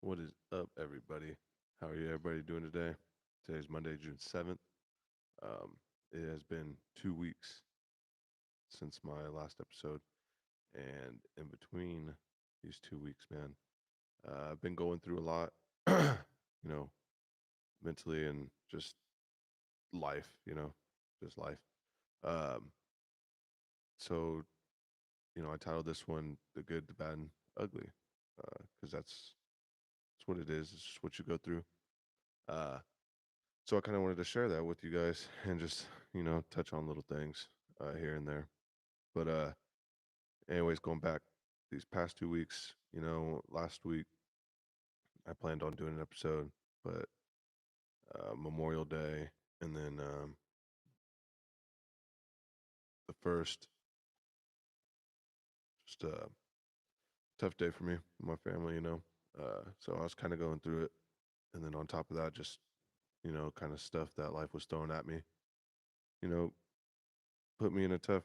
What is up, everybody? How are you, everybody, doing today? Today's Monday, June 7th. Um, it has been 2 weeks since my last episode, and in between these 2 weeks, man, I've been going through a lot, know, mentally and just life, just life. Um, so, I titled this one "The Good, the Bad, and Ugly," because that's what it is. It's just what you go through. Uh, So I kind of wanted to share that with you guys and just, touch on little things here and there. But anyways, going back these past 2 weeks, last week I planned on doing an episode, but Memorial Day and then the first, just a tough day for me, my family. So I was kind of going through it. And then on top of that, just, kind of stuff that life was throwing at me, you know, put me in a tough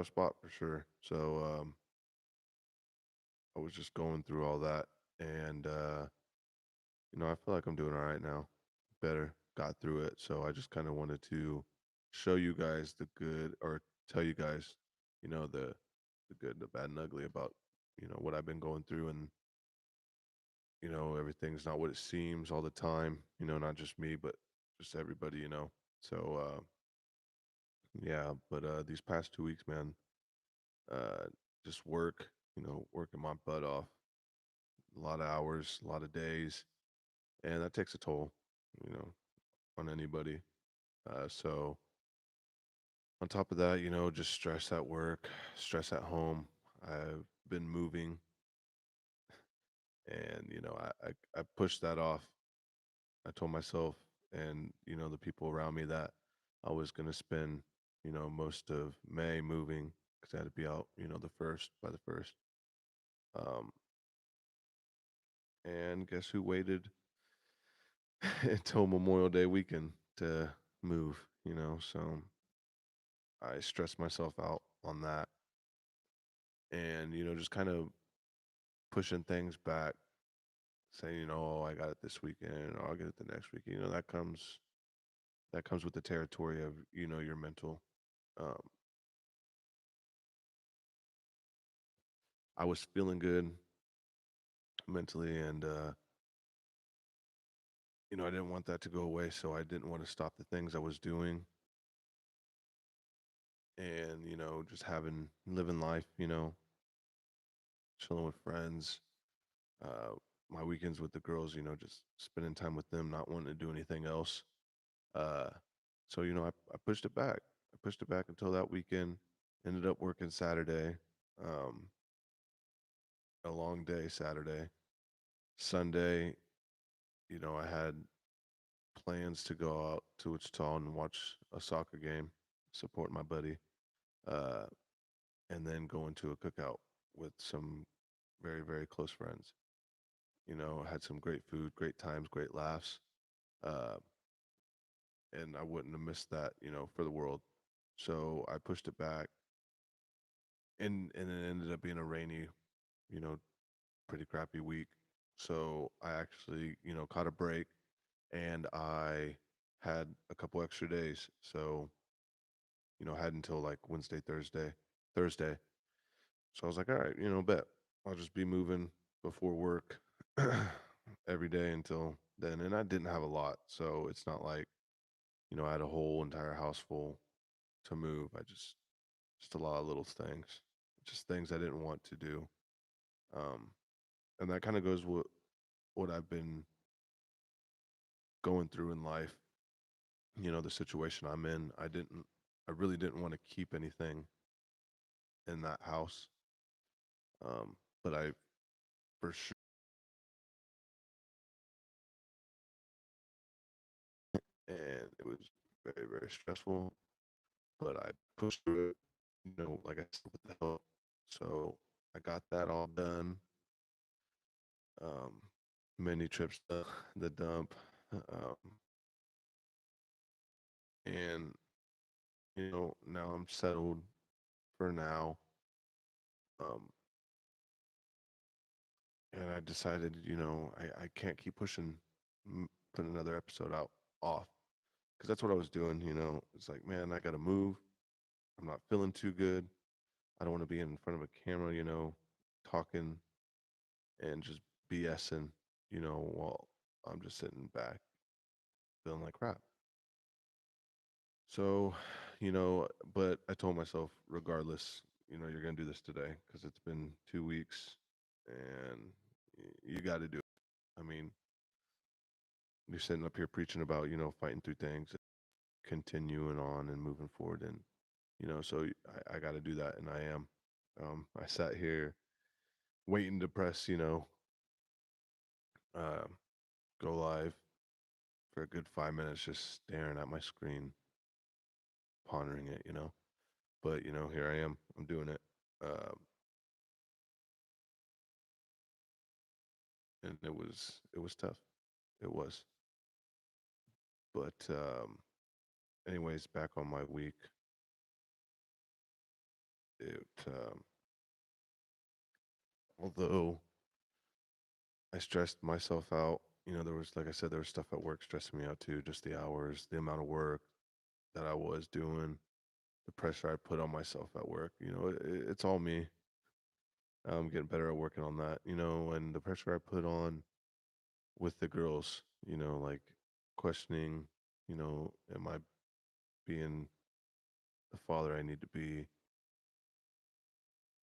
spot for sure. So I was just going through all that, and I feel like I'm doing all right now. Better, got through it. So I just kind of wanted to show you guys the good, or tell you guys, the good, the bad, and ugly about what I've been going through, and everything's not what it seems all the time. Not just me, but just everybody. So yeah, but these past 2 weeks, man, uh, just work. Working my butt off, a lot of hours, a lot of days, and that takes a toll, you know, on anybody. So on top of that, just stress at work, stress at home. I've been moving, and I pushed that off. I told myself and the people around me that I was gonna spend most of May moving because I had to be out the first by the first. Um, and guess who waited until Memorial Day weekend to move? So I stressed myself out on that, and just kind of pushing things back, saying, oh, I got it this weekend, or I'll get it the next weekend. That comes with the territory of your mental. Um, I was feeling good mentally, and I didn't want that to go away, so I didn't want to stop the things I was doing, and just living life, chilling with friends. Uh, my weekends with the girls, just spending time with them, not wanting to do anything else. Uh, so I pushed it back. I pushed it back until that weekend. Ended up working Saturday, um, a long day Saturday. Sunday, I had plans to go out to Wichita and watch a soccer game, support my buddy, uh, and then go into a cookout with some very, very close friends. Had some great food, great times, great laughs. Uh, and I wouldn't have missed that, for the world. So I pushed it back, and it ended up being a rainy, you know, pretty crappy week. So I actually, caught a break, and I had a couple extra days. So, I had until like Wednesday, Thursday. So I was like, all right, bet I'll just be moving before work every day until then. And I didn't have a lot. So it's not like, I had a whole entire house full to move. Just a lot of little things, just things I didn't want to do. Um, and that kind of goes with what I've been going through in life. The situation I'm in. I really didn't want to keep anything in that house. But I for sure, and it was very, very stressful. But I pushed through it. Like I said, with the help. So I got that all done. Um, many trips to the dump. Um, and now I'm settled for now. Um, and I decided, I can't keep pushing, putting another episode out off because that's what I was doing. It's like, man, I got to move. I'm not feeling too good. I don't want to be in front of a camera, talking and just BSing, while I'm just sitting back feeling like crap. So, but I told myself, regardless, you're going to do this today because it's been 2 weeks and you got to do it. I mean, you're sitting up here preaching about, fighting through things, continuing on and moving forward. And, so I got to do that. And I am. I sat here waiting to press, um, go live for a good 5 minutes, just staring at my screen, pondering it. But, here I am. I'm doing it. Um, and it was tough. It was. But anyways, back on my week, it although I stressed myself out, there was, like I said, there was stuff at work stressing me out too, just the hours, the amount of work that I was doing, the pressure I put on myself at work. It's all me. I'm getting better at working on that, and the pressure I put on with the girls, like questioning, am I being the father I need to be,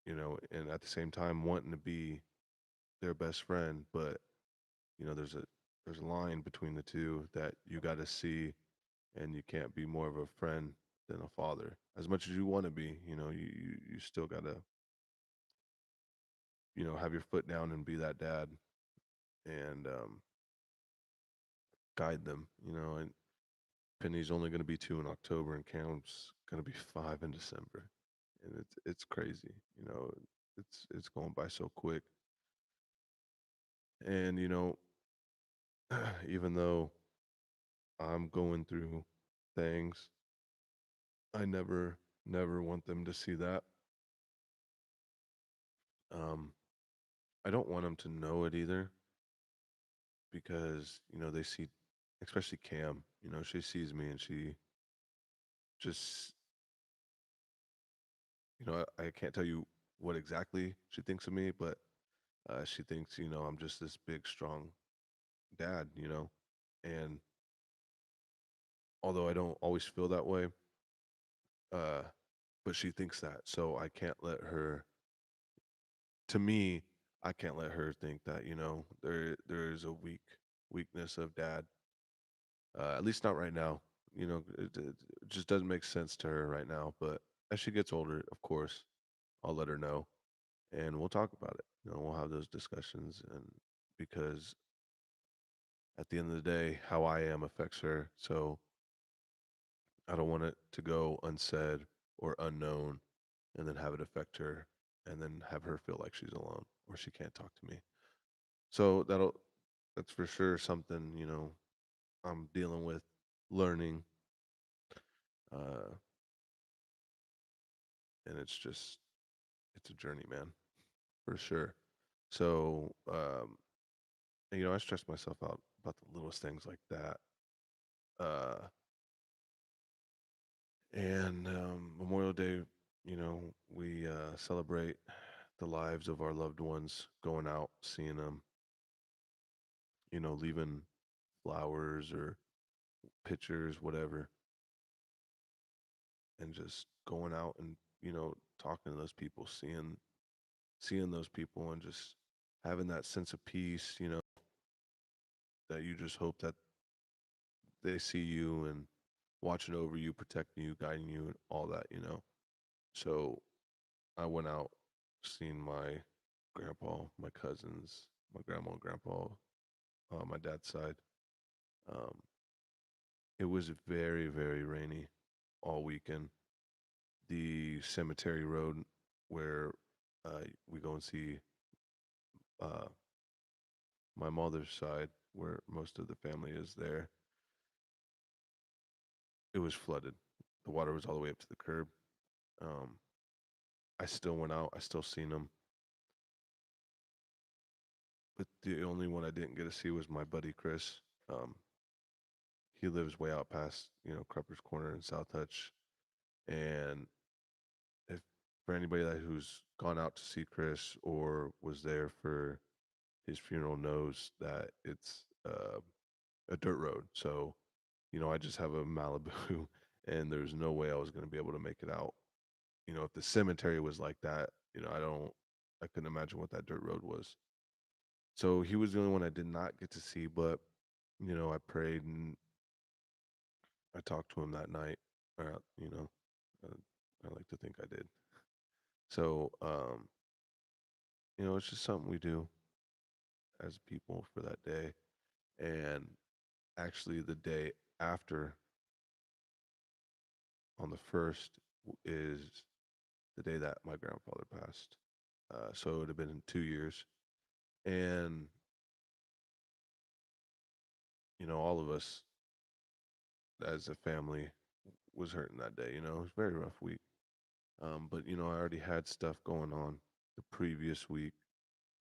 and at the same time wanting to be their best friend, but there's a line between the two that you got to see, and you can't be more of a friend than a father. As much as you want to be, you still got to, have your foot down and be that dad and guide them, and Penny's only going to be 2 in October, and Cam's going to be 5 in December, and it's crazy. It's going by so quick, and even though I'm going through things, I never want them to see that. Um, I don't want them to know it either because they see, especially Cam. She sees me and she just I can't tell you what exactly she thinks of me, but she thinks I'm just this big strong dad. And although I don't always feel that way, uh, but she thinks that, so I can't let her. To me, I can't let her think that there is a weakness of dad. At least not right now. It just doesn't make sense to her right now. But as she gets older, of course, I'll let her know, and we'll talk about it. We'll have those discussions, and because at the end of the day, how I am affects her. So I don't want it to go unsaid or unknown, and then have it affect her, and then have her feel like she's alone or she can't talk to me. So that's for sure something I'm dealing with, learning, uh, and it's a journey, man, for sure. So I stress myself out about the littlest things like that. Uh, and Memorial Day, we celebrate the lives of our loved ones, going out, seeing them, leaving flowers or pictures, whatever, and just going out and talking to those people, seeing those people, and just having that sense of peace, that you just hope that they see you and watching over you, protecting you, guiding you, and all that. So I went out, seeing my grandpa, my cousins, my grandma and grandpa, my dad's side. Um, it was very, very rainy all weekend. The cemetery road where we go and see uh, my mother's side, where most of the family is there, it was flooded. The water was all the way up to the curb. Um, I still went out. I still seen them. but the only one I didn't get to see was my buddy Chris. Um, he lives way out past, Crupper's Corner in South Hutch, and if for anybody who's gone out to see Chris or was there for his funeral knows that it's a dirt road. So, I just have a Malibu, and there's no way I was going to be able to make it out. If the cemetery was like that, I couldn't imagine what that dirt road was. So he was the only one I did not get to see, but I prayed and I talked to him that night. Uh, I like to think I did. So, it's just something we do as people for that day. And actually, the day after, on the first, is the day that my grandfather passed. So it would have been 2 years. And, all of us as a family was hurting that day. It was a very rough week. But, I already had stuff going on the previous week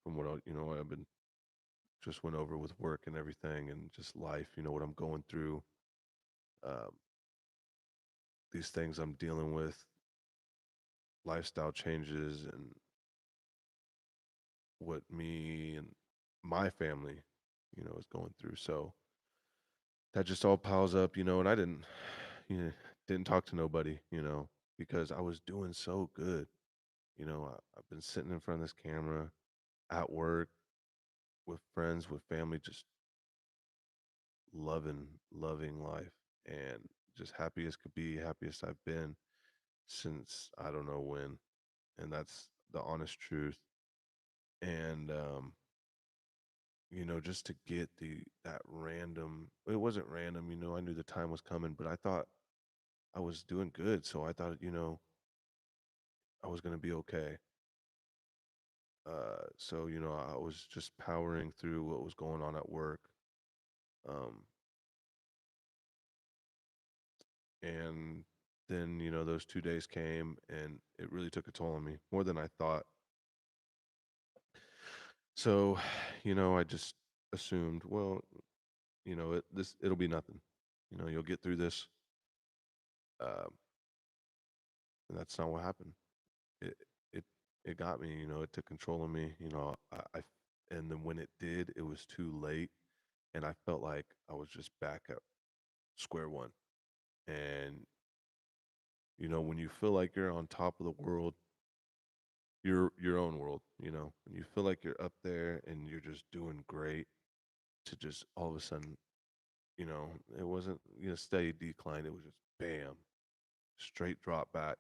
from what I've been just went over with work and everything and just life, what I'm going through, um, these things I'm dealing with, lifestyle changes, and what me and my family, is going through. So that just all piles up, and I didn't, didn't talk to nobody, because I was doing so good. I've been sitting in front of this camera at work with friends, with family, just loving life and just happy as could be, happiest I've been since I don't know when. And that's the honest truth. And just to get that random, it wasn't random, I knew the time was coming, but I thought I was doing good. So I thought, I was gonna be okay. So, I was just powering through what was going on at work. Um, and then, those 2 days came and it really took a toll on me more than I thought. So, I just assumed, well, it'll be nothing. You'll get through this. Um, and that's not what happened. It it it got me. It took control of me. And then when it did, it was too late, and I felt like I was just back at square one. And when you feel like you're on top of the world, your own world, when you feel like you're up there and you're just doing great, to just all of a sudden, it wasn't steady decline. It was just bam, straight drop back.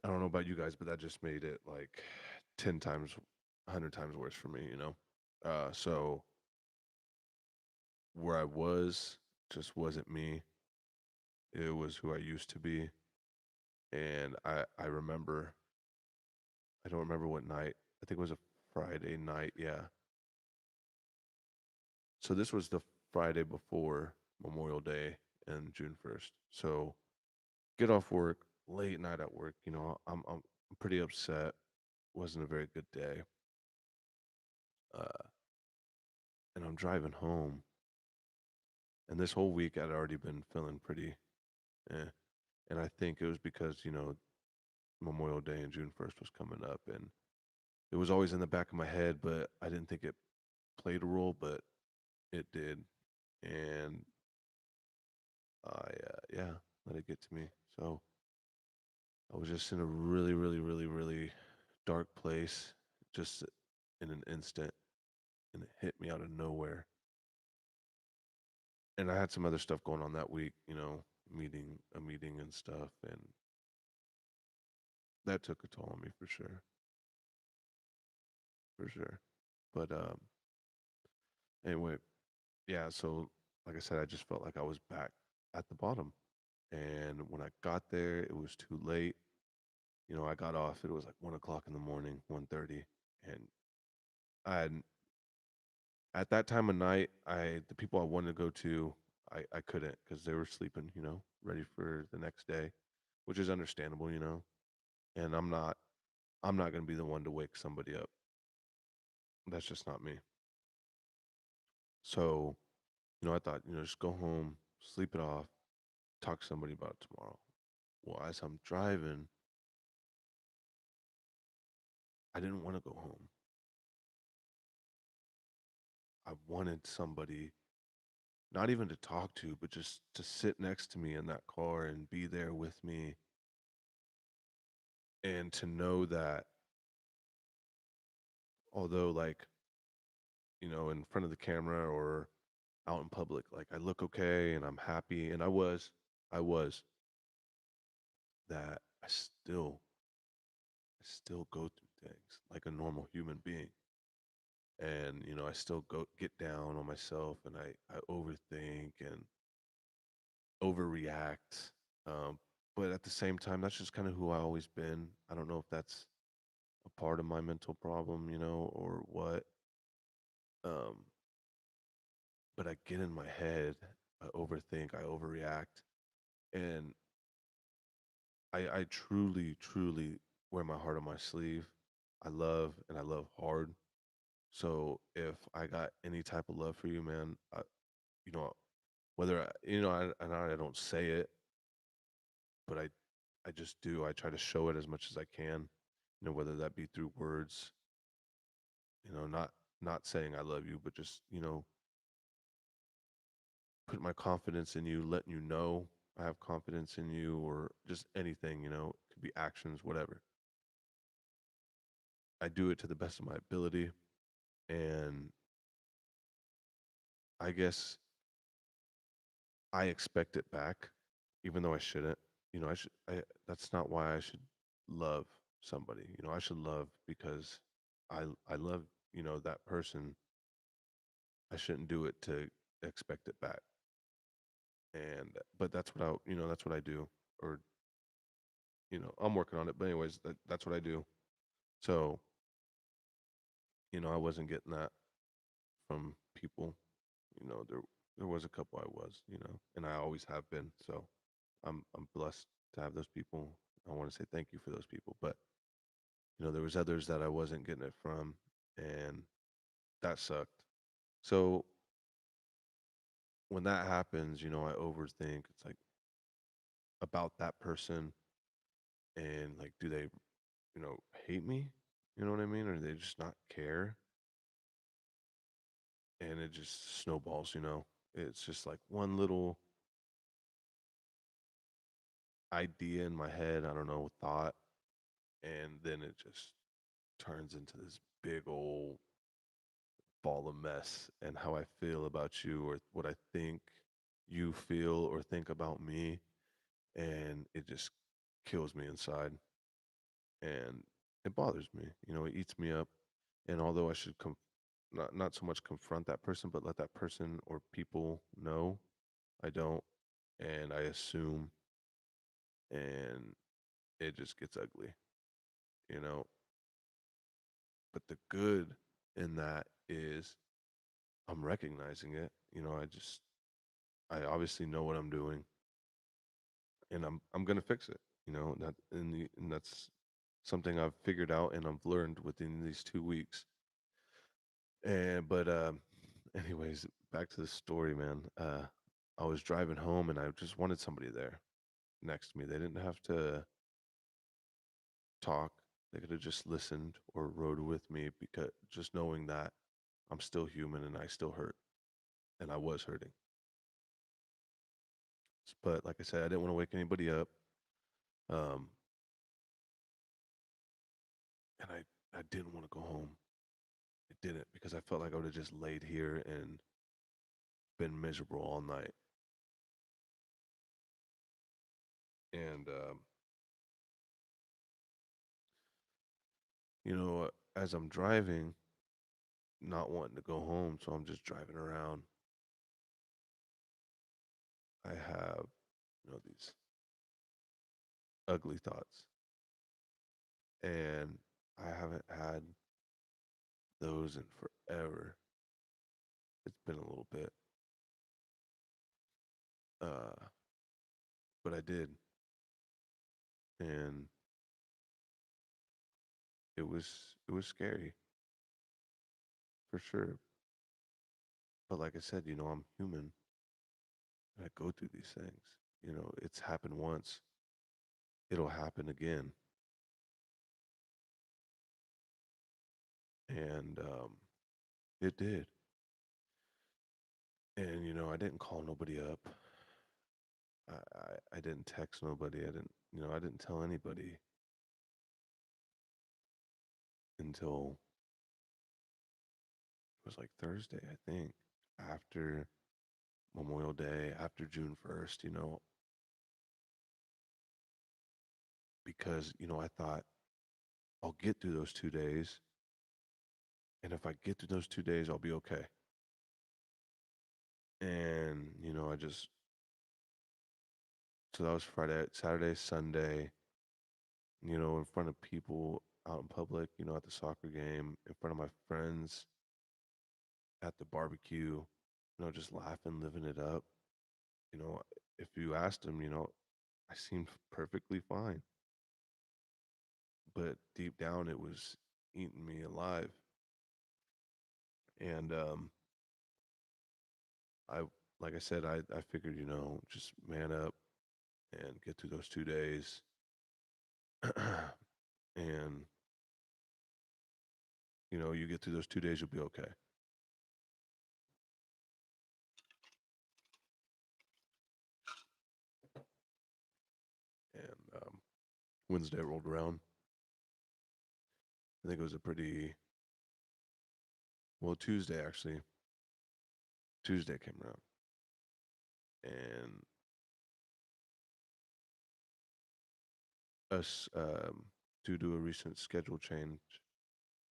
I don't know about you guys, but that just made it like 10 times, 100 times worse for me. So where I was just wasn't me. It was who I used to be. And I remember, I don't remember what night. I think it was a Friday night. Yeah. So this was the Friday before Memorial Day and June 1st. So get off work, late night at work. I'm pretty upset. Wasn't a very good day. Uh, and I'm driving home. And this whole week I'd already been feeling pretty eh. And I think it was because, Memorial Day and June 1st was coming up. And it was always in the back of my head, but I didn't think it played a role, but it did. And yeah, let it get to me. So I was just in a really, really, really, really dark place just in an instant. And it hit me out of nowhere. And I had some other stuff going on that week, a meeting and stuff. And that took a toll on me for sure. For sure. But anyway, yeah, so like I said, I just felt like I was back at the bottom. And when I got there, it was too late. I got off, it was like 1 o'clock in the morning, 1:30. And I had at that time of night, the people I wanted to go to, I couldn't because they were sleeping, ready for the next day, which is understandable. And I'm not gonna be the one to wake somebody up. that's just not me. So, I thought, just go home, sleep it off, talk to somebody about it tomorrow. Well, as I'm driving, I didn't want to go home. I wanted somebody not even to talk to, but just to sit next to me in that car and be there with me and to know that although like, in front of the camera or out in public, like I look okay and I'm happy and I was that I still go through things like a normal human being. And, I still go get down on myself and I overthink and overreact. Um, but at the same time, that's just kind of who I always been. I don't know if that's a part of my mental problem, or what. Um, but I get in my head, I overthink, I overreact, and I truly, truly wear my heart on my sleeve. I love and I love hard. So if I got any type of love for you, man, you know, whether I don't say it, but I just do. I try to show it as much as I can. Whether that be through words, not saying I love you, but just put my confidence in you, letting you know I have confidence in you, or just anything. It could be actions, whatever. I do it to the best of my ability, and I guess I expect it back, even though I shouldn't. I should. That's not why I should love somebody. I should love because I love that person. I shouldn't do it to expect it back. And but that's what I do. Or I'm working on it. But anyways, that's what I do. So I wasn't getting that from people. There was a couple I was, and I always have been. So I'm blessed to have those people. I want to say thank you for those people. But there was others that I wasn't getting it from, and that sucked. So when that happens, I overthink. It's like about that person, and like, do they, you know, hate me? You know what I mean? Or they just not care? And it just snowballs. It's just like one little idea in my head. I don't know, thought, and then it just turns into this big old ball of mess. And how I feel about you, or what I think you feel or think about me, and it just kills me inside, and it bothers me. It eats me up. And although I should not so much confront that person, but let that person or people know, I don't, and I assume, and it just gets ugly, you know. But the good in that is I'm recognizing it. I obviously know what I'm doing, and I'm gonna fix it. And that's something I've figured out and I've learned within these 2 weeks. And but anyways, back to the story, man. I was driving home and I just wanted somebody there next to me. They didn't have to talk. They could have just listened or rode with me, because just knowing that I'm still human and I still hurt, and I was hurting. But like I said, I didn't want to wake anybody up. Um, and I didn't want to go home. I didn't, because I felt like I would have just laid here and been miserable all night. And as I'm driving, not wanting to go home, so I'm just driving around. I have, these ugly thoughts, and I haven't had those in forever. It's been a little bit, uh, but I did, and it was scary. for sure. But like I said, I'm human and I go through these things. It's happened once, it'll happen again. And it did. And I didn't call nobody up. I didn't text nobody. I didn't tell anybody until it was like Thursday, I think, after Memorial Day, after June 1st, because, I thought I'll get through those 2 days. And if I get through those 2 days, I'll be okay. And, so that was Friday, Saturday, Sunday, in front of people out in public, at the soccer game, in front of my friends at the barbecue, just laughing, living it up. You know, if you asked them, I seemed perfectly fine. But deep down, it was eating me alive. And I, like I said, I figured, just man up and get through those 2 days. And, you get through those 2 days, you'll be okay. And Wednesday rolled around. I think it was a pretty, well, Tuesday actually. Tuesday came around. And us, due to a recent schedule change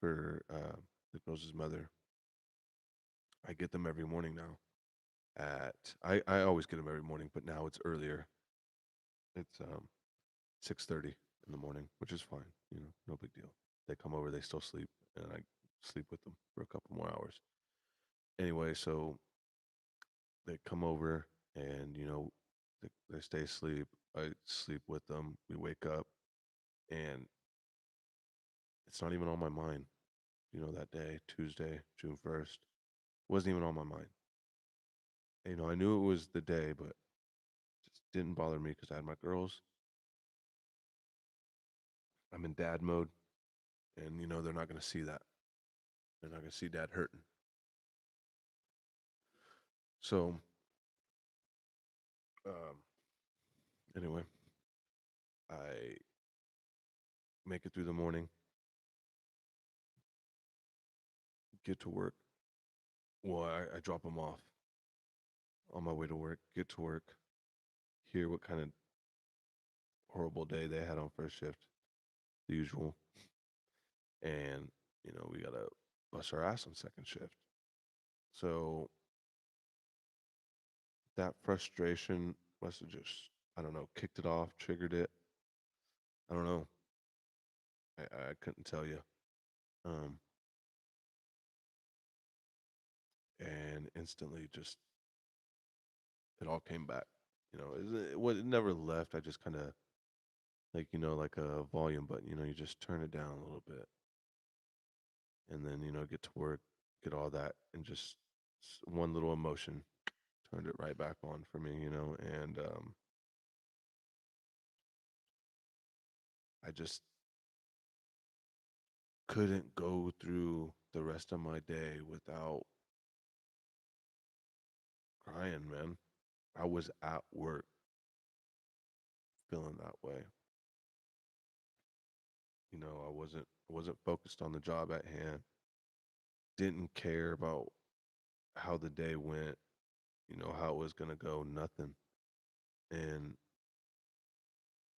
for the girls' mother, I get them every morning now. I always get them every morning, but now it's earlier. It's 6:30 in the morning, which is fine. No big deal. They come over, they still sleep, and I sleep with them for a couple more hours. Anyway, so they come over, and they stay asleep. I sleep with them. We wake up, and it's not even on my mind. That day, Tuesday, June 1st, wasn't even on my mind. I knew it was the day, but just didn't bother me because I had my girls. I'm in dad mode, and they're not gonna see that. They're not gonna see dad hurting. So, um, anyway, I make it through the morning, get to work. Well, I drop them off on my way to work, get to work, hear what kind of horrible day they had on first shift, the usual, and we gotta bust our ass on second shift. So that frustration must have just, I don't know, kicked it off, triggered it. I don't know. I couldn't tell you. Um, and instantly, just it all came back. It never left. I just kind of like like a volume button. You just turn it down a little bit, and then get to work, get all that, and just one little emotion turned it right back on for me. And I just couldn't go through the rest of my day without crying, man. I was at work feeling that way. I wasn't focused on the job at hand. Didn't care about how the day went, how it was gonna go, nothing. And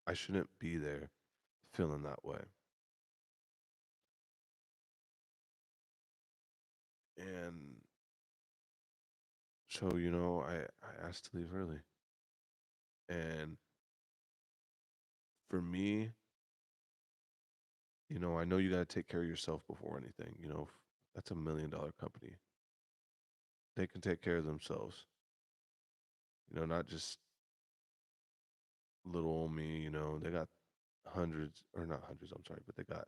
I shouldn't be there feeling that way. And so, I asked to leave early. And for me, I know you gotta take care of yourself before anything. That's $1 million company. They can take care of themselves. Not just little old me. They got hundreds, or not hundreds, I'm sorry, but they got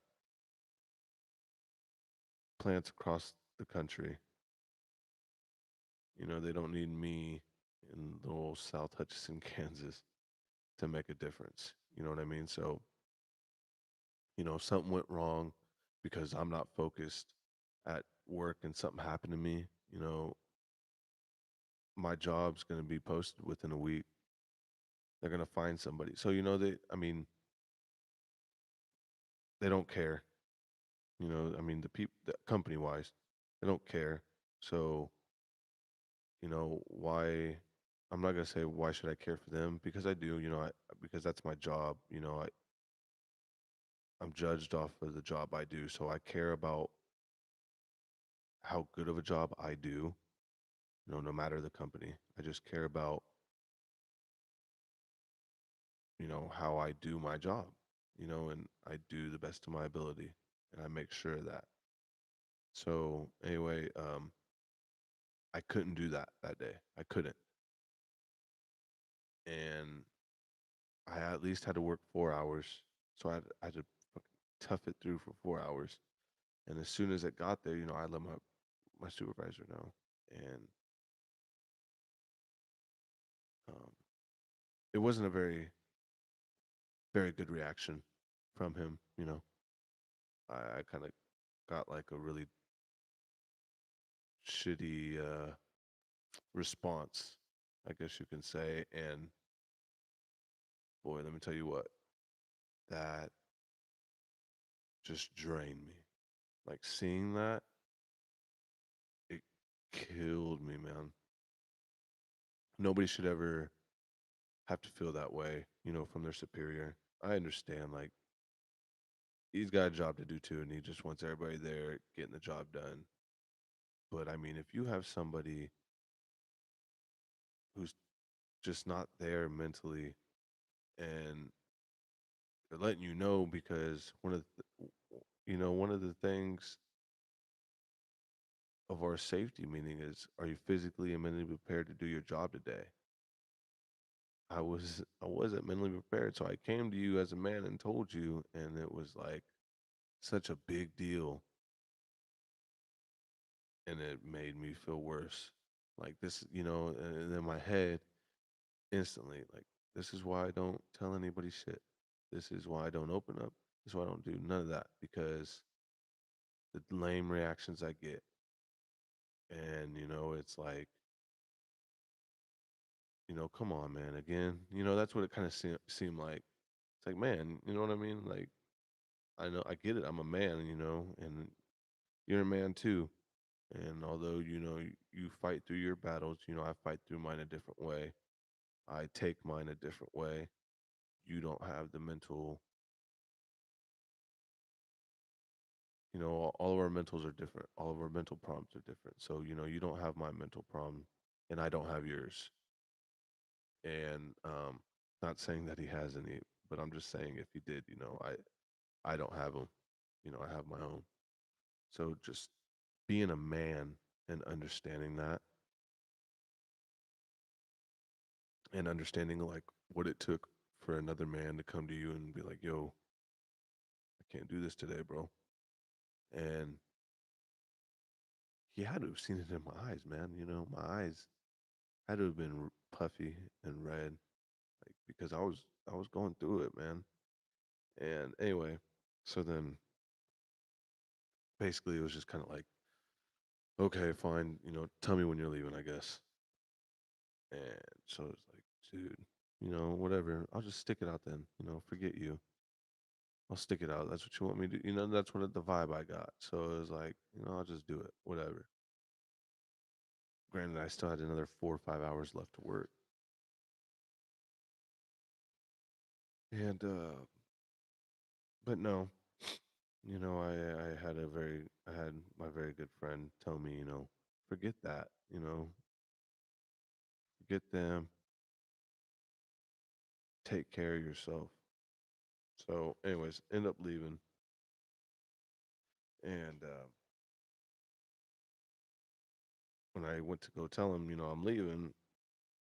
plants across the country. They don't need me in little South Hutchinson, Kansas to make a difference. You know what I mean? So, if something went wrong because I'm not focused at work and something happened to me, my job's going to be posted within a week. They're going to find somebody. So, they don't care. The people, the company wise, they don't care. So, why? I'm not gonna say why should I care for them because I do. Because that's my job. I'm judged off of the job I do, so I care about how good of a job I do. No matter the company, I just care about how I do my job. And I do the best of my ability, and I make sure of that. So anyway, I couldn't do that day. I couldn't, and I at least had to work 4 hours. So I had to fucking tough it through for 4 hours. And as soon as it got there, I let my supervisor know, and um, it wasn't a very good reaction from him. I kind of got like a really shitty response, I guess you can say. And boy, let me tell you what, that just drained me. Like seeing that, it killed me, man. Nobody should ever have to feel that way, from their superior. I understand, like, he's got a job to do too, and he just wants everybody there getting the job done. But I mean, if you have somebody who's just not there mentally and they're letting you know because one of the things of our safety meeting is, are you physically and mentally prepared to do your job today? I wasn't mentally prepared, so I came to you as a man and told you, and it was like such a big deal, and it made me feel worse. Like this, and in my head, instantly, like, this is why I don't tell anybody shit. This is why I don't open up. This is why I don't do none of that because the lame reactions I get. And, it's like, come on, man. Again, that's what it kind of seemed like. It's like, man, you know what I mean? Like, I know, I get it. I'm a man, and you're a man too. And although, you fight through your battles, I fight through mine a different way. I take mine a different way. You don't have the mental, all of our mentals are different. All of our mental problems are different. So, you don't have my mental problem and I don't have yours. And not saying that he has any, but I'm just saying if he did, I don't have them. I have my own. So just being a man and understanding that and understanding like what it took for another man to come to you and be like, yo, I can't do this today, bro. And he had to have seen it in my eyes, man. My eyes had to have been puffy and red, like because I was going through it, man. And anyway, so then basically it was just kind of like, okay, fine, tell me when you're leaving, I guess. And so it's like, dude, whatever. I'll just stick it out then. Forget you. I'll stick it out. That's what you want me to do. That's what the vibe I got. So it was like, I'll just do it. Whatever. Granted, I still had another 4 or 5 hours left to work. And but no, I had my very good friend tell me, forget that, forget them, take care of yourself. So, anyways, end up leaving, and when I went to go tell him, I'm leaving,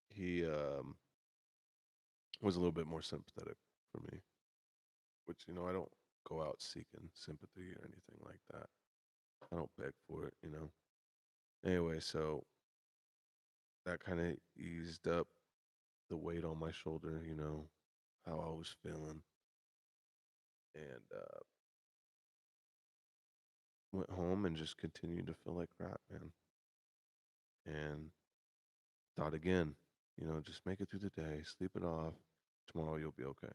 he was a little bit more sympathetic for me, which I don't go out seeking sympathy or anything like that. I don't beg for it. Anyway, so that kind of eased up the weight on my shoulder, how I was feeling. And went home and just continued to feel like crap, man. And thought again, just make it through the day, sleep it off. Tomorrow you'll be okay.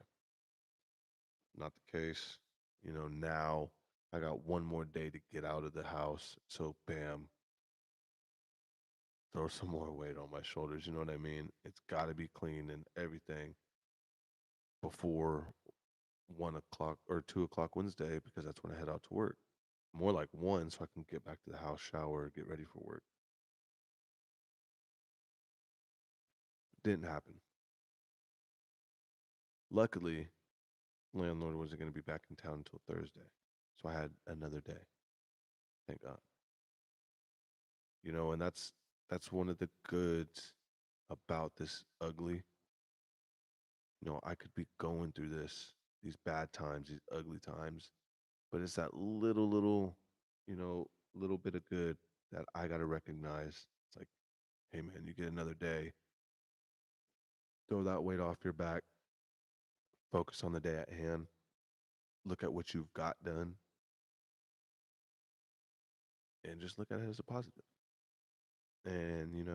Not the case. Now I got one more day to get out of the house. So, bam, throw some more weight on my shoulders. You know what I mean? It's got to be clean and everything before 1 o'clock or 2 o'clock Wednesday because that's when I head out to work. More like one, so I can get back to the house, shower, get ready for work. Didn't happen. Luckily, landlord wasn't going to be back in town until Thursday, so I had another day. Thank God. And that's one of the goods about this ugly. I could be going through these bad times, these ugly times, but it's that little, you know, little bit of good that I got to recognize. It's like, hey man, you get another day. Throw that weight off your back. Focus on the day at hand. Look at what you've got done, and just look at it as a positive. And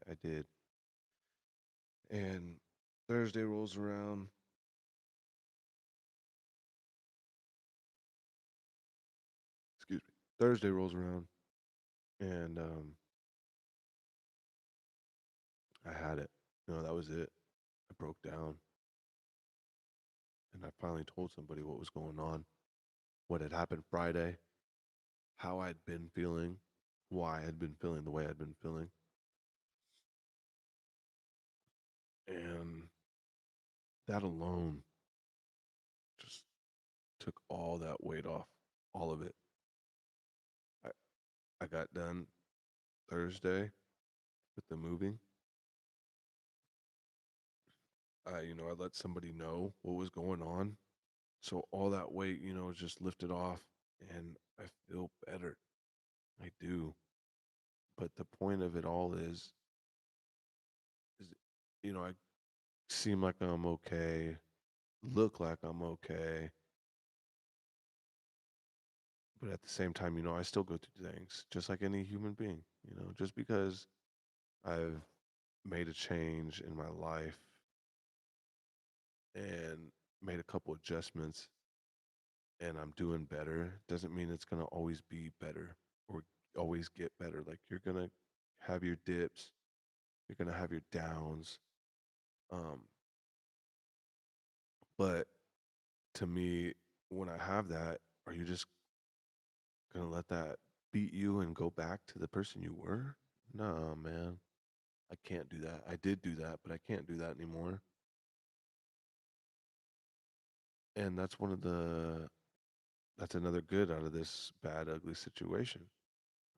I did. And Thursday rolls around. Excuse me. Thursday rolls around, and I had it. That was it. I broke down, and I finally told somebody what was going on, what had happened Friday, how I'd been feeling, why I'd been feeling the way I'd been feeling, and that alone just took all that weight off, all of it. I I got done Thursday with the moving. I let somebody know what was going on. So all that weight, was just lifted off and I feel better. I do. But the point of it all is, I seem like I'm okay, look like I'm okay. But at the same time, I still go through things just like any human being, just because I've made a change in my life and made a couple adjustments and I'm doing better doesn't mean it's going to always be better or always get better. Like you're going to have your dips, you're going to have your downs. Um, but to me, when I have that, are you just going to let that beat you and go back to the person you were? No, man. I can't do that. I did do that, but I can't do that anymore. And that's another good out of this bad, ugly situation.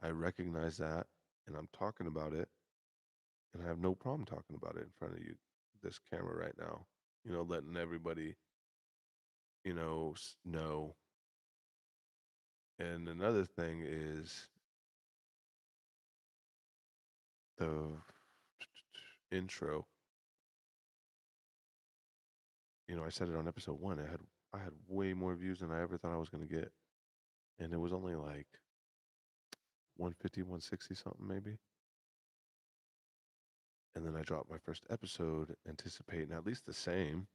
I recognize that and I'm talking about it and I have no problem talking about it in front of you, this camera right now. Letting everybody, know. And another thing is the intro. I said it on episode 1. I had way more views than I ever thought I was going to get. And it was only like 150, 160 something maybe. And then I dropped my first episode anticipating at least the same.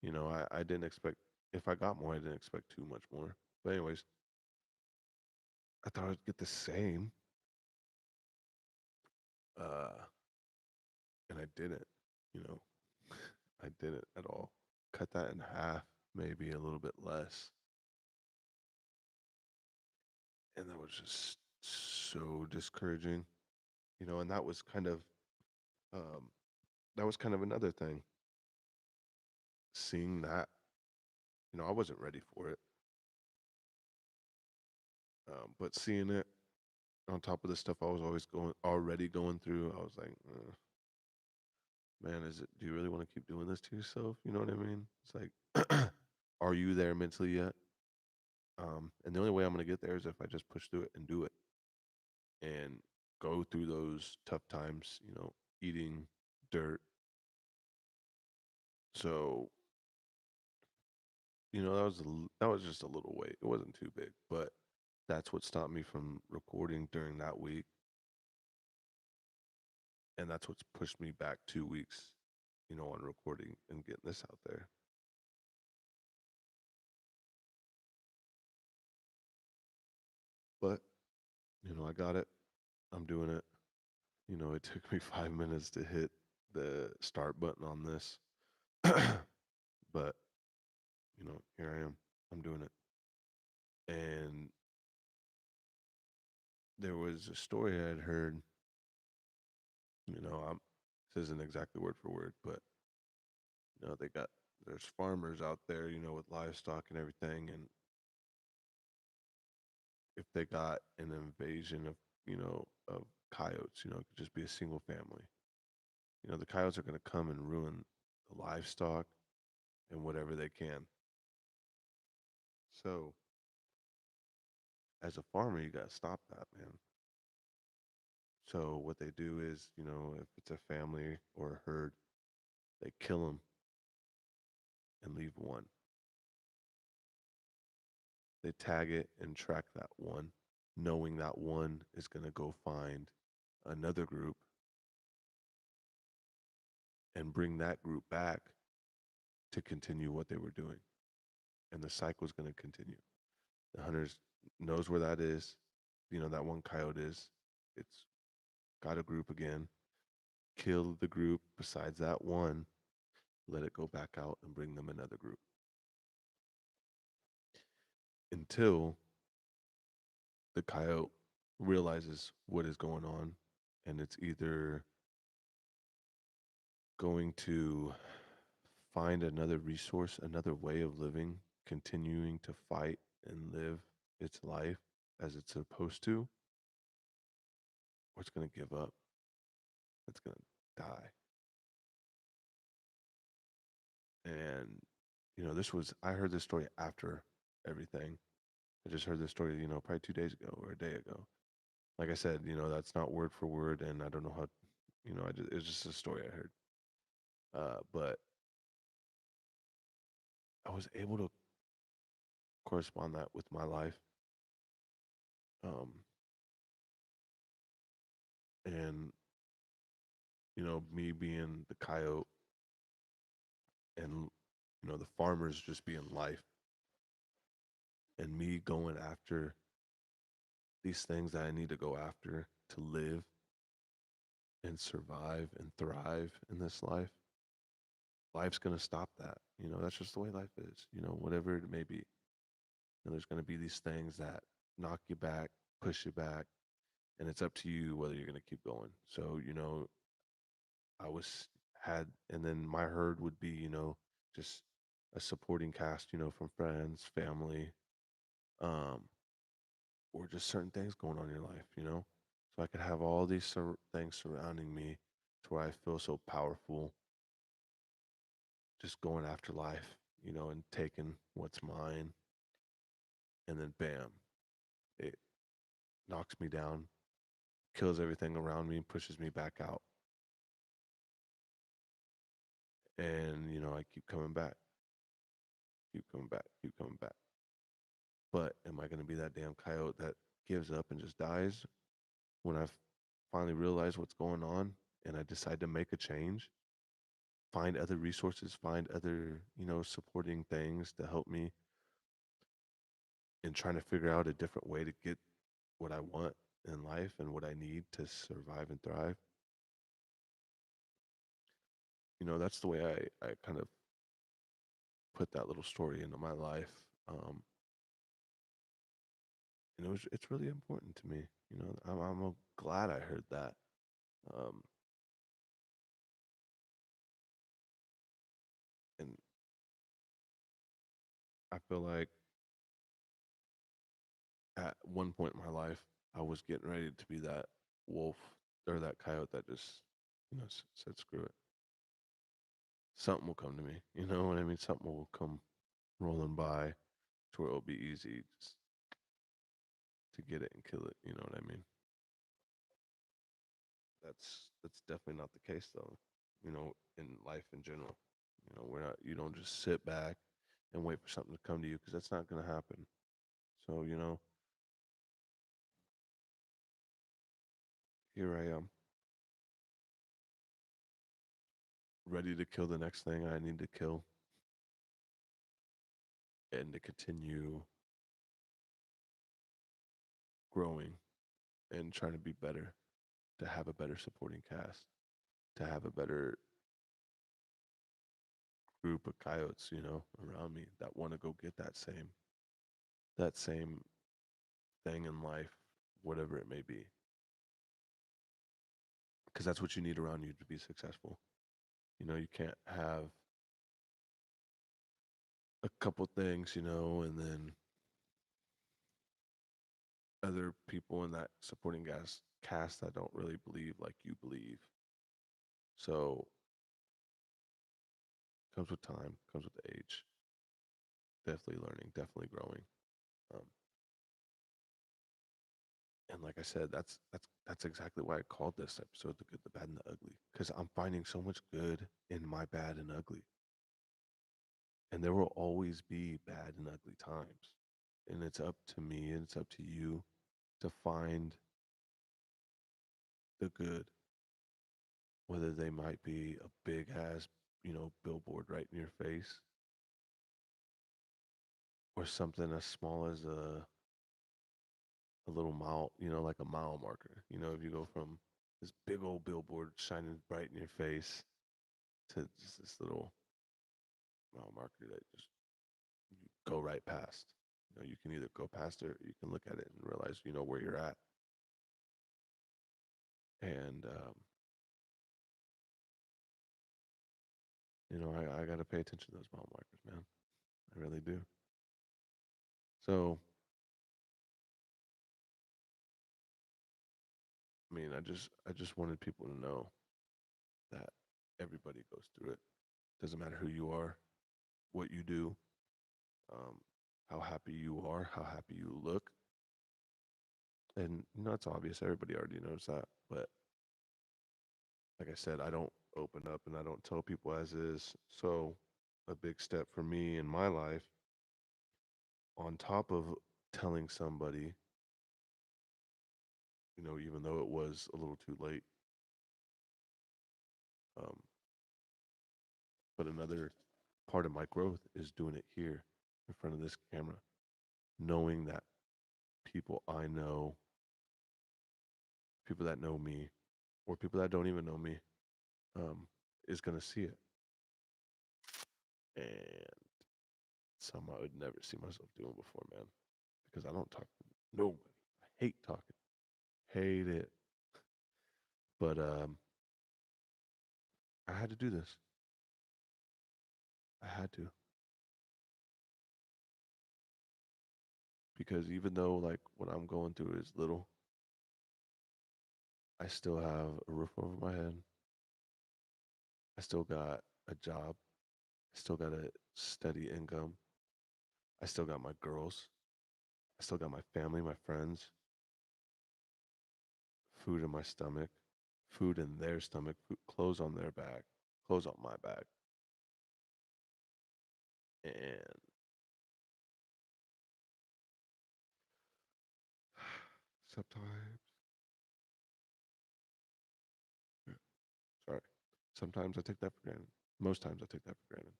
I didn't expect, if I got more, I didn't expect too much more. But, anyways, I thought I'd get the same. Uh, and I didn't, you know, I didn't at all. Cut that in half, maybe a little bit less. And that was just so discouraging, and um, that was kind of another thing. Seeing that, I wasn't ready for it. But seeing it on top of the stuff I was already going through, I was like, man, do you really want to keep doing this to yourself? You know what I mean? It's like, are you there mentally yet? And the only way I'm going to get there is if I just push through it and do it. And go through those tough times, eating dirt. So, that was just a little weight. It wasn't too big, but that's what stopped me from recording during that week, and that's what's pushed me back 2 weeks, on recording and getting this out there. But, I got it. I'm doing it. It took me 5 minutes to hit the start button on this. But, here I am. I'm doing it. And there was a story I had heard, this isn't exactly word for word, but, there's farmers out there, with livestock and everything. And if they got an invasion of coyotes, it could just be a single family. The coyotes are going to come and ruin the livestock and whatever they can. So, as a farmer, you got to stop that, man. So, what they do is, if it's a family or a herd, they kill them and leave one. They tag it and track that one, knowing that one is going to go find another group and bring that group back to continue what they were doing. And the cycle is going to continue. The hunters knows where that is. That one coyote is. It's got a group again. Kill the group besides that one. Let it go back out and bring them another group until the coyote realizes what is going on, and it's either going to find another resource, another way of living, continuing to fight and live its life as it's supposed to, or it's going to give up. It's going to die. And, I heard this story after everything. I just heard this story, probably 2 days ago or a day ago. Like I said, that's not word for word, and I don't know how, it's just a story I heard. But I was able to correspond that with my life. Um, and, me being the coyote and, the farmers just being life and me going after these things that I need to go after to live and survive and thrive in this life. Life's going to stop that. That's just the way life is, whatever it may be. And there's going to be these things that knock you back, push you back, and it's up to you whether you're going to keep going. So, I was had, and then my herd would be, just a supporting cast, from friends, family, um, or just certain things going on in your life. So I could have all these things surrounding me to where I feel so powerful, just going after life, and taking what's mine, and then bam, it knocks me down, kills everything around me, and pushes me back out. And, I keep coming back, keep coming back, keep coming back. But am I going to be that damn coyote that gives up and just dies when I've finally realized what's going on and I decide to make a change? Find other resources, find other, supporting things to help me in trying to figure out a different way to get what I want in life and what I need to survive and thrive. That's the way I kind of put that little story into my life. And it's really important to me. I'm glad I heard that. Um, and I feel like at one point in my life, I was getting ready to be that wolf or that coyote that just, said, screw it. Something will come to me. You know what I mean? Something will come rolling by to where it'll be easy just to get it and kill it. You know what I mean? That's definitely not the case though. You know, in life in general, you know, we're not. You don't just sit back and wait for something to come to you because that's not going to happen. So you know, here I am, ready to kill the next thing I need to kill, and to continue growing and trying to be better, to have a better supporting cast, to have a better group of coyotes, you know, around me that want to go get that same thing in life, whatever it may be. Because that's what you need around you to be successful. You know, you can't have a couple things, you know, and then other people in that supporting gas cast that don't really believe like you believe. So comes with time, comes with age, definitely learning, definitely growing. Um, and like I said, that's exactly why I called this episode "The Good, the Bad, and the Ugly" because I'm finding so much good in my bad and ugly, and there will always be bad and ugly times, and it's up to me and it's up to you to find the good, whether they might be a big ass, you know, billboard right in your face, or something as small as a little mile, you know, like a mile marker. You know, if you go from this big old billboard shining bright in your face to just this little mile marker that just you go right past. You know, you can either go past it or you can look at it and realize, you know, where you're at. And, you know, I got to pay attention to those mile markers, man. I really do. So, I mean, I just wanted people to know that everybody goes through it. Doesn't matter who you are, what you do, um, how happy you are, how happy you look. And you know, it's obvious. Everybody already knows that. But like I said, I don't open up and I don't tell people as is. So a big step for me in my life, on top of telling somebody, you know, even though it was a little too late, um, but another part of my growth is doing it here in front of this camera, knowing that people I know, people that know me, or people that don't even know me, um, is going to see it. And something I would never see myself doing before, man, because I don't talk to nobody. I hate talking, hate it. But I had to do this. I had to because even though like what I'm going through is little, I still have a roof over my head. I still got a job. I still got a steady income. I still got my girls. I still got my family, my friends, food in my stomach, food in their stomach, food, clothes on their back, clothes on my back. And sometimes, yeah, sorry, sometimes I take that for granted. Most times I take that for granted.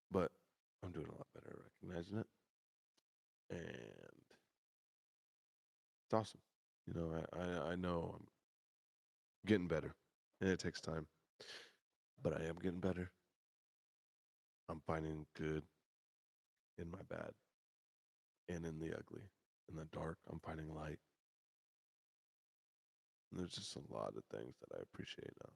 But I'm doing a lot better at recognizing it. And it's awesome. You know, I know I'm getting better. And it takes time. But I am getting better. I'm finding good in my bad and in the ugly. In the dark, I'm finding light. And there's just a lot of things that I appreciate now.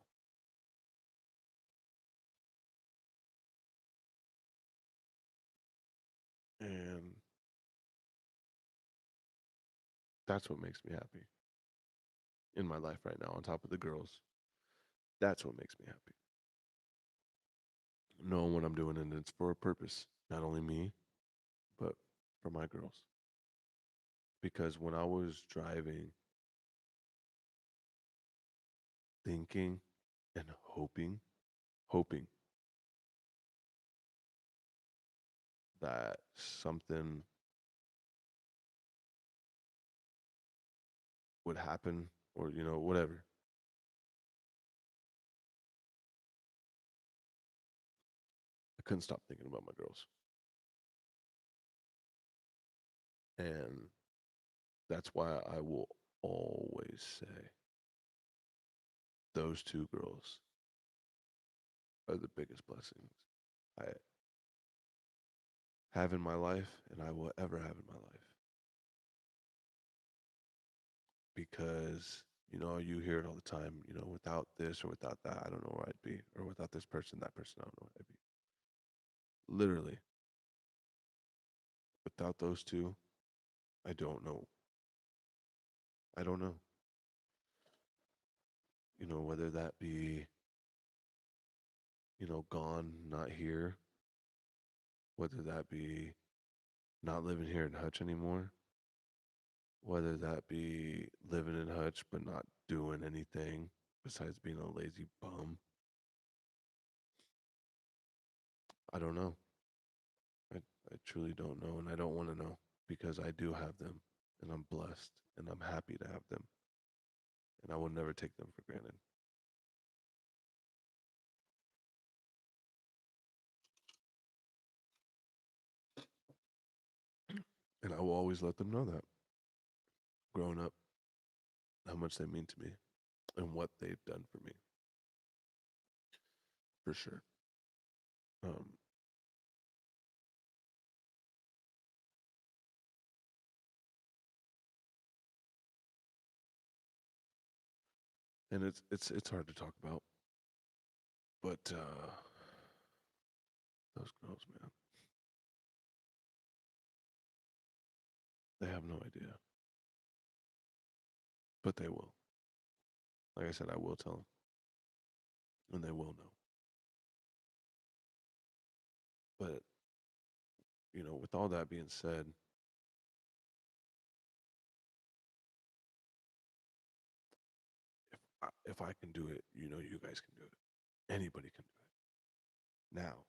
And that's what makes me happy in my life right now, on top of the girls. That's what makes me happy. Knowing what I'm doing and it's for a purpose. Not only me, but for my girls. because when I was driving, thinking and hoping that something would happen or, whatever. I couldn't stop thinking about my girls. And that's why I will always say those two girls are the biggest blessings I have in my life and I will ever have in my life. Because, you hear it all the time, without this or without that, I don't know where I'd be. Or without this person, that person, I don't know where I'd be. Literally, without those two, I don't know. I don't know. Whether that be, gone, not here, whether that be not living here in Hutch anymore, whether that be living in Hutch but not doing anything besides being a lazy bum. I don't know. I truly don't know, and I don't want to know because I do have them, and I'm blessed, and I'm happy to have them, and I will never take them for granted. And I will always let them know that growing up, how much they mean to me and what they've done for me, for sure. Um, and it's hard to talk about, but those girls, man, they have no idea, but they will. Like I said, I will tell them, and they will know. But with all that being said, if I can do it, you guys can do it. Anybody can do it. Now,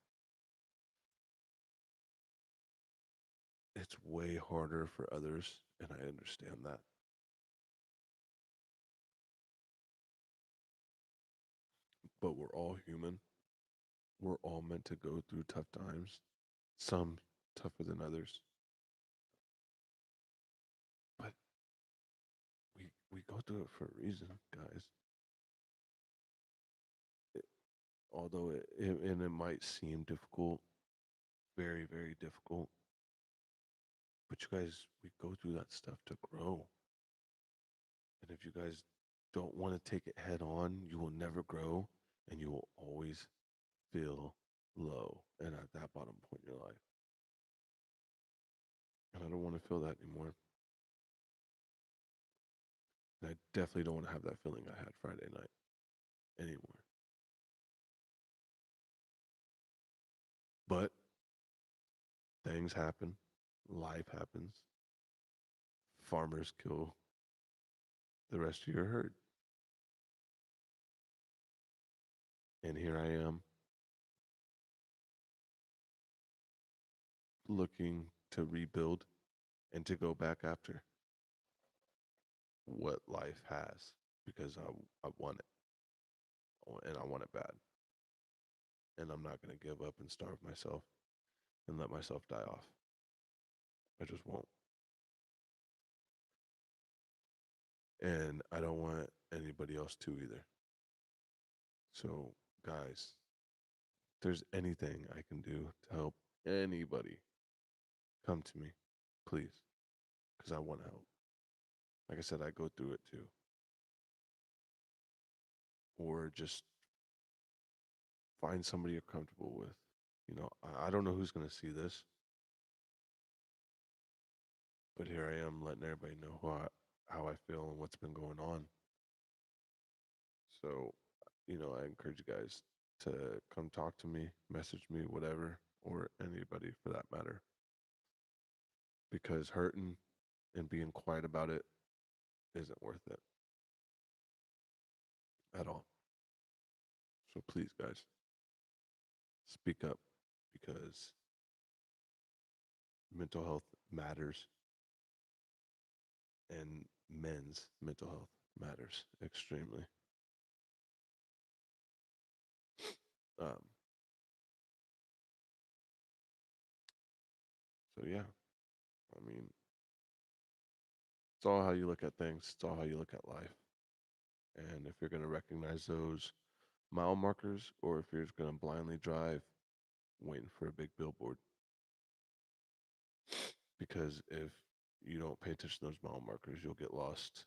it's way harder for others, and I understand that. But we're all human. We're all meant to go through tough times. Some tougher than others, but we go through it for a reason, guys. It, although and it might seem difficult, very very difficult, but you guys, we go through that stuff to grow. And if you guys don't want to take it head on, you will never grow, and you will always feel low and at that bottom point in your life. And I don't want to feel that anymore. And I definitely don't want to have that feeling I had Friday night anymore. But things happen, life happens, farmers kill the rest of your herd. And here I am looking to rebuild and to go back after what life has because I want it, and I want it bad. And I'm not going to give up and starve myself and let myself die off. I just won't. And I don't want anybody else to either. So, guys, if there's anything I can do to help anybody, come to me, please, because I want to help. Like I said, I go through it too. Or just find somebody you're comfortable with. I don't know who's going to see this, but here I am letting everybody know how I feel and what's been going on. So, I encourage you guys to come talk to me, message me, whatever, or anybody for that matter. Because hurting and being quiet about it isn't worth it at all. So please, guys, speak up because mental health matters and men's mental health matters extremely. Um, so yeah, I mean, it's all how you look at things. It's all how you look at life. And if you're going to recognize those mile markers or if you're just going to blindly drive waiting for a big billboard. Because if you don't pay attention to those mile markers, you'll get lost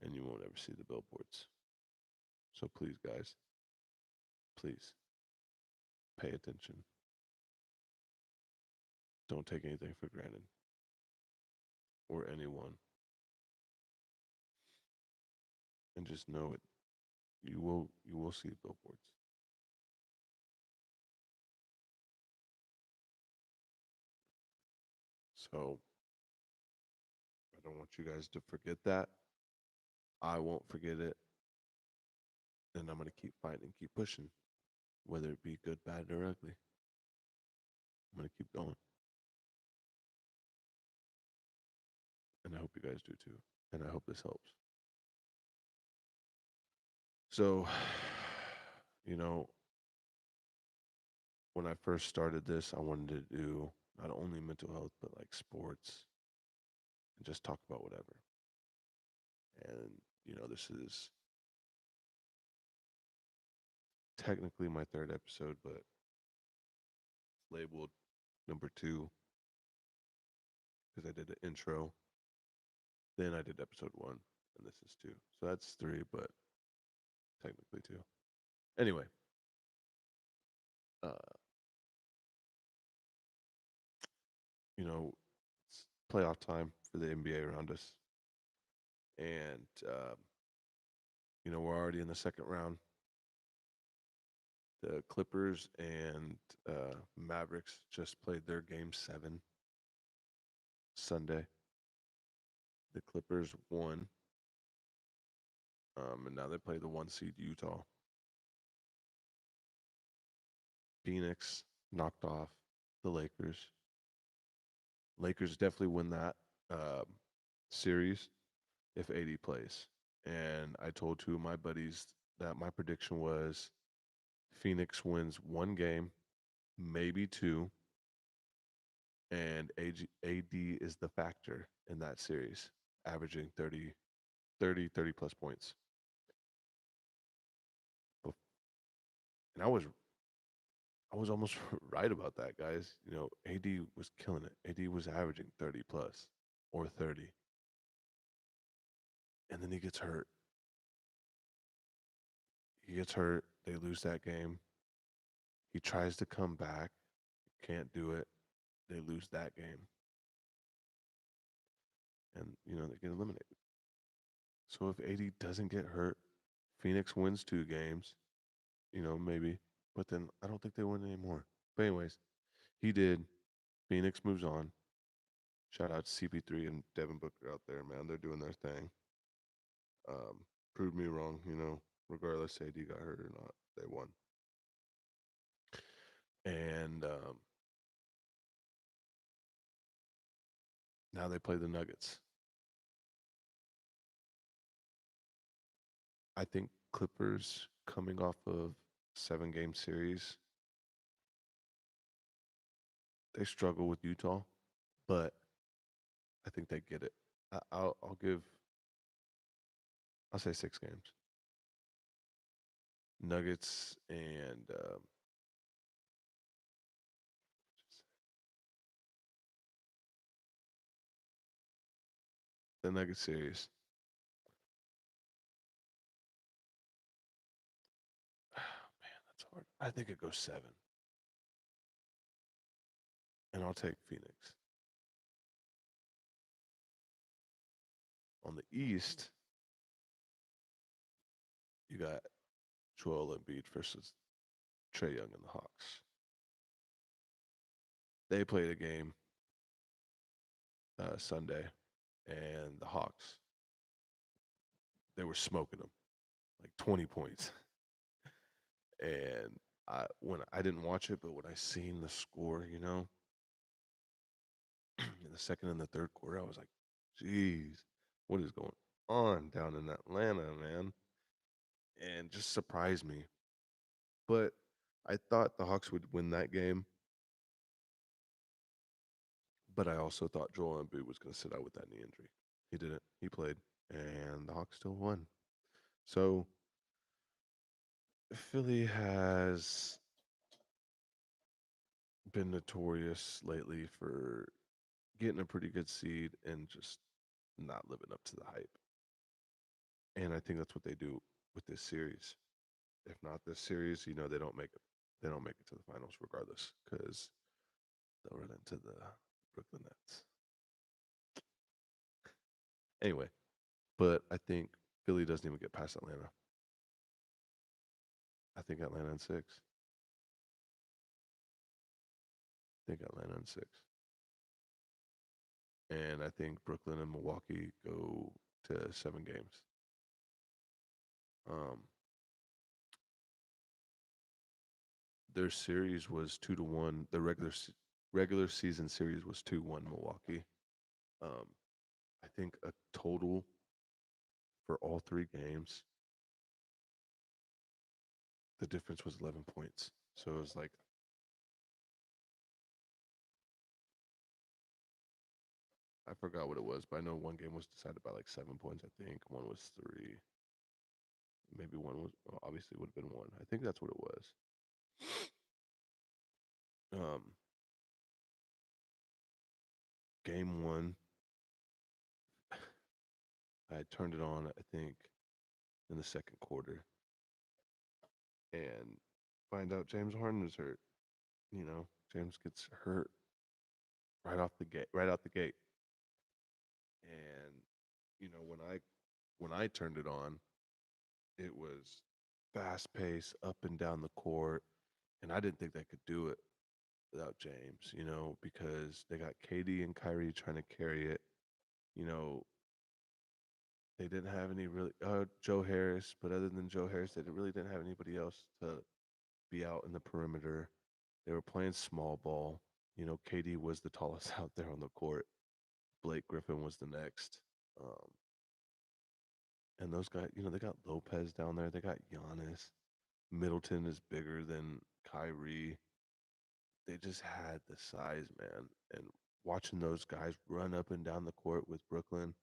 and you won't ever see the billboards. So please, guys, please pay attention. Don't take anything for granted or anyone. And just know it. You will see billboards. So I don't want you guys to forget that. I won't forget it. And I'm going to keep fighting, keep pushing, whether it be good, bad, or ugly. I'm going to keep going. And I hope you guys do too. And I hope this helps. So, you know, when I first started this, I wanted to do not only mental health, but like sports and just talk about whatever. And, this is technically my third episode, but labeled number two because I did an intro. Then I did episode one, and this is two. So that's three, but technically two. Anyway, uh, it's playoff time for the NBA around us. And, we're already in the second round. The Clippers and Mavericks just played their game seven Sunday. The Clippers won, and now they play the one seed Utah. Phoenix knocked off the Lakers. Lakers definitely win that series if AD plays. And I told two of my buddies that my prediction was Phoenix wins one game, maybe two, and AD is the factor in that series, averaging 30 plus points. And I was almost right about that, guys. AD was killing it. AD was averaging 30 plus or 30. And then he gets hurt. He gets hurt. They lose that game. He tries to come back. Can't do it. They lose that game. And, they get eliminated. So if AD doesn't get hurt, Phoenix wins two games, maybe. But then I don't think they win anymore. But anyways, he did. Phoenix moves on. Shout out to CP3 and Devin Booker out there, man. They're doing their thing. Proved me wrong, regardless AD got hurt or not, they won. And now they play the Nuggets. I think Clippers coming off of 7-game series, they struggle with Utah, but I think they get it. I'll say 6 games. Nuggets and the Nuggets series. Oh, man, that's hard. I think it goes 7. And I'll take Phoenix. On the East, you got Joel Embiid versus Trae Young and the Hawks. They played a game Sunday, and the Hawks, they were smoking them like 20 points. And when I didn't watch it, but when I seen the score, in the second and the third quarter, I was like, "Geez, what is going on down in Atlanta, man?" And just surprised me. But I thought the Hawks would win that game, but I also thought Joel Embiid was going to sit out with that knee injury. He didn't. He played, and the Hawks still won. So Philly has been notorious lately for getting a pretty good seed and just not living up to the hype. And I think that's what they do with this series. If not this series, they don't make it. They don't make it to the finals regardless because they'll run into the Brooklyn Nets. Anyway, but I think Philly doesn't even get past Atlanta. I think Atlanta in six. I think Atlanta in six. And I think Brooklyn and Milwaukee go to 7 games. Um, their series was 2-1. The regular season series was 2-1 Milwaukee. Um, I think a total for all 3 games, the difference was 11 points. So it was like I forgot what it was, but I know one game was decided by like 7 points. I think one was three, maybe one was well, obviously would have been one. I think that's what it was. Um, game one, I turned it on. I think in the second quarter, and find out James Harden was hurt. James gets hurt right off the gate, right out the gate, and when I turned it on, it was fast pace up and down the court, and I didn't think they could do it without James, because they got KD and Kyrie trying to carry it. You know, they didn't have any really Joe Harris, but other than Joe Harris, they really didn't have anybody else to be out in the perimeter. They were playing small ball. KD was the tallest out there on the court. Blake Griffin was the next. Um, and those guys, they got Lopez down there. They got Giannis. Middleton is bigger than Kyrie. They just had the size, man. And watching those guys run up and down the court with Brooklyn,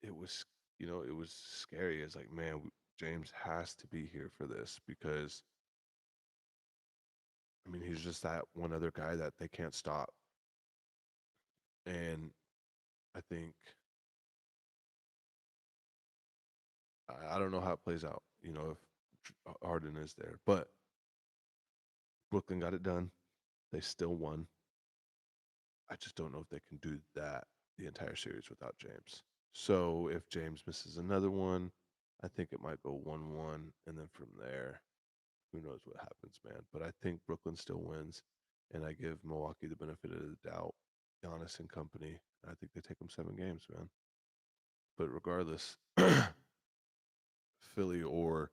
it was, it was scary. It's like, man, James has to be here for this because, I mean, he's just that one other guy that they can't stop. And I think, I don't know how it plays out, if Harden is there, but Brooklyn got it done. They still won. I just don't know if they can do that the entire series without James. So if James misses another one, I think it might go 1-1. And then from there, who knows what happens, man. But I think Brooklyn still wins. And I give Milwaukee the benefit of the doubt. Giannis and company. I think they take them 7 games, man. But regardless, Philly or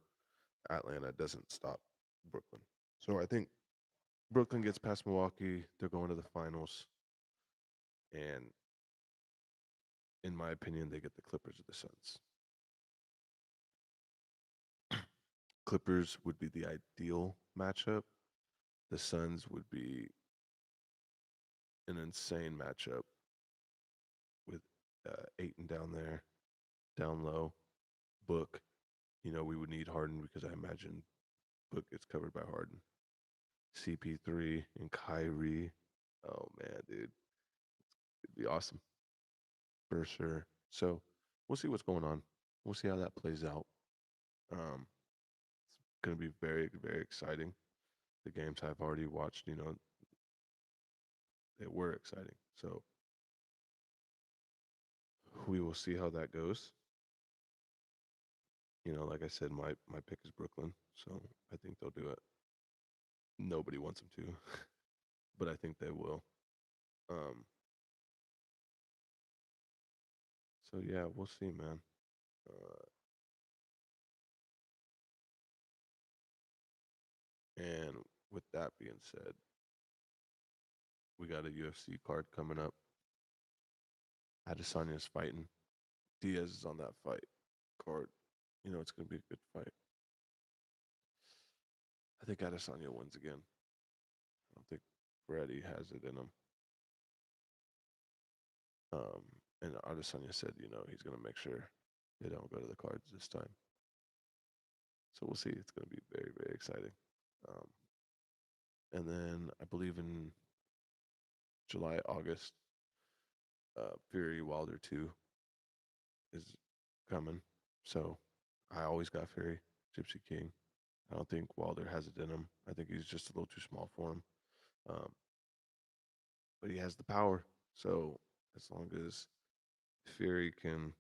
Atlanta doesn't stop Brooklyn. So I think Brooklyn gets past Milwaukee. They're going to the finals. And in my opinion, they get the Clippers or the Suns. Clippers would be the ideal matchup. The Suns would be an insane matchup with Aiton down there, down low. Book, we would need Harden because I imagine Book gets covered by Harden. CP3 and Kyrie. Oh man, dude, it'd be awesome for sure. So we'll see what's going on. We'll see how that plays out. It's going to be very, very exciting. The games I've already watched, they were exciting. So we will see how that goes. Like I said, my pick is Brooklyn, so I think they'll do it. Nobody wants them to, but I think they will. Um, So yeah, we'll see, man. Uh, and with that being said, we got a UFC card coming up. Adesanya's fighting. Diaz is on that fight card. You know it's gonna be a good fight. I think Adesanya wins again. I don't think Freddie has it in him. Um, and Adesanya said, you know, he's gonna make sure they don't go to the cards this time. So we'll see. It's gonna be very, very exciting. Um, and then I believe in July, August, Fury Wilder 2 is coming. So I always got Fury, Gypsy King. I don't think Wilder has it in him. I think he's just a little too small for him. Um, but he has the power. So as long as Fury can,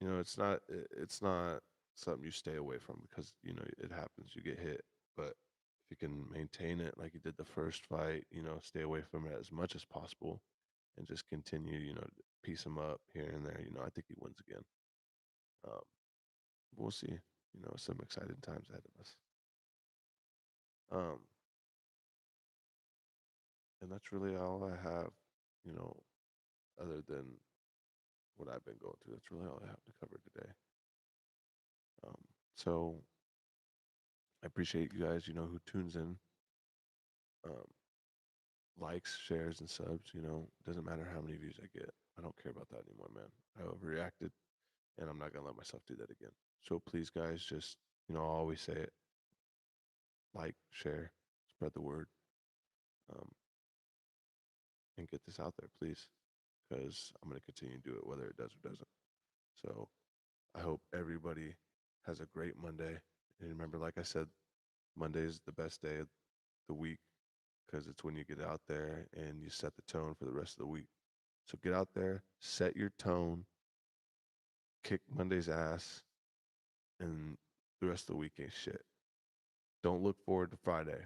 it's not something you stay away from because it happens. You get hit, but if you can maintain it like you did the first fight, stay away from it as much as possible, and just continue, piece him up here and there. I think he wins again. Um, we'll see. Some exciting times ahead of us. Um, and that's really all I have. You know, other than what I've been going through, that's really all I have to cover today. Um, so I appreciate you guys. Who tunes in. Um, likes, shares, and subs. Doesn't matter how many views I get. I don't care about that anymore, man. I overreacted, and I'm not gonna let myself do that again. So please, guys, just I'll always say it: like, share, spread the word, um, and get this out there, please, because I'm gonna continue to do it whether it does or doesn't. So I hope everybody has a great Monday. And remember, like I said, Monday is the best day of the week because it's when you get out there and you set the tone for the rest of the week. So get out there, set your tone, kick Monday's ass, and the rest of the week ain't shit. Don't look forward to Friday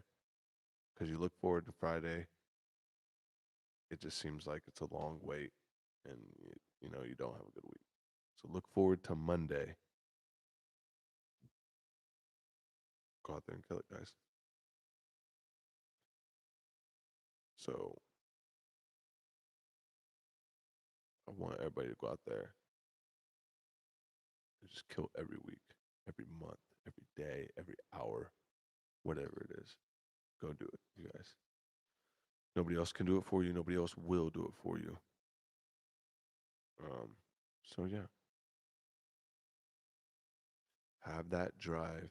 because you look forward to Friday, it just seems like it's a long wait and you don't have a good week. So look forward to Monday. Go out there and kill it, guys. So I want everybody to go out there and just kill every week, every month, every day, every hour, whatever it is. Go do it, you guys. Nobody else can do it for you. Nobody else will do it for you. So yeah, have that drive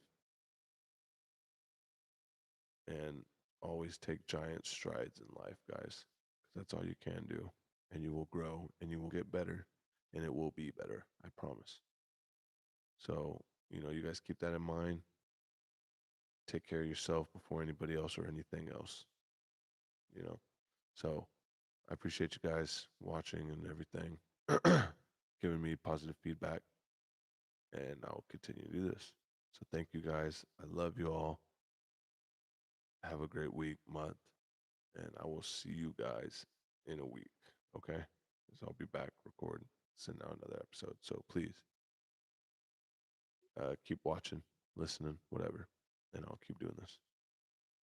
and always take giant strides in life, guys. Because that's all you can do. And you will grow and you will get better and it will be better. I promise. So, you guys keep that in mind. Take care of yourself before anybody else or anything else, you know. So I appreciate you guys watching and everything, giving me positive feedback. And I'll continue to do this. So thank you guys. I love you all. Have a great week, month, and I will see you guys in a week. Okay? So I'll be back recording, sending out another episode. So please keep watching, listening, whatever, and I'll keep doing this.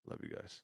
Love you guys.